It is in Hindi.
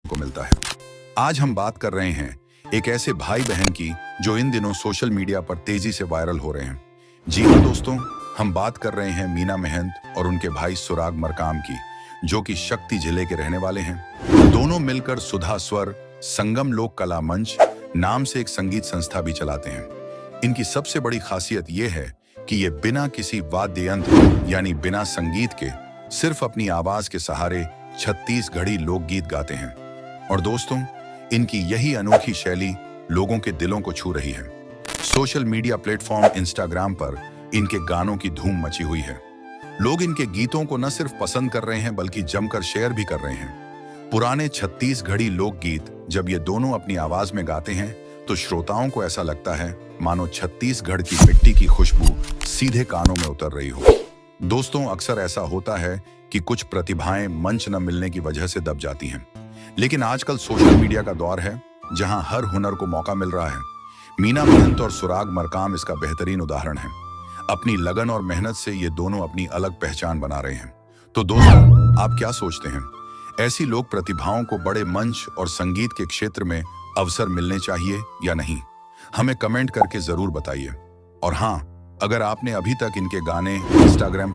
को मिलता है। आज हम बात कर रहे हैं एक ऐसे भाई बहन की जो इन दिनों सोशल मीडिया पर तेजी से वायरल हो रहे हैं। जी हाँ दोस्तों, हम बात कर रहे हैं मीना महंत और उनके भाई सुराग मरकाम की, जो कि शक्ति जिले के रहने वाले हैं। दोनों मिलकर सुधा स्वर संगम लोक कला मंच नाम से एक संगीत संस्था भी चलाते हैं। इनकी सबसे बड़ी खासियत यह है कि ये बिना किसी वाद्य यंत्र यानी बिना संगीत के सिर्फ अपनी आवाज के सहारे 36 घड़ी लोकगीत गाते हैं। और दोस्तों, इनकी यही अनोखी शैली लोगों के दिलों को छू रही है। सोशल मीडिया प्लेटफॉर्म इंस्टाग्राम पर इनके गानों की धूम मची हुई है। लोग इनके गीतों को न सिर्फ पसंद कर रहे हैं बल्कि जमकर शेयर भी कर रहे हैं। पुराने 36 घड़ी लोकगीत जब ये दोनों अपनी आवाज में गाते हैं तो श्रोताओं को ऐसा लगता है मानो छत्तीसगढ़ की मिट्टी की खुशबू सीधे कानों में उतर रही हो। दोस्तों, अक्सर ऐसा होता है कि कुछ प्रतिभाएं मंच न मिलने की वजह से दब जाती हैं, लेकिन आजकल सोशल मीडिया का दौर है जहां हर हुनर को मौका मिल रहा है। मीना महंत और सुराग मरकाम इसका बेहतरीन उदाहरण है। अपनी लगन और मेहनत से ये दोनों अपनी अलग पहचान बना रहे हैं। तो दोस्तों, आप क्या सोचते हैं? ऐसी लोक प्रतिभाओं को बड़े मंच और संगीत के क्षेत्र में अवसर मिलने चाहिए या नहीं? हमें कमेंट करके जरूर बताइए। और हाँ, अगर आपने अभी तक इनके गाने इंस्टाग्राम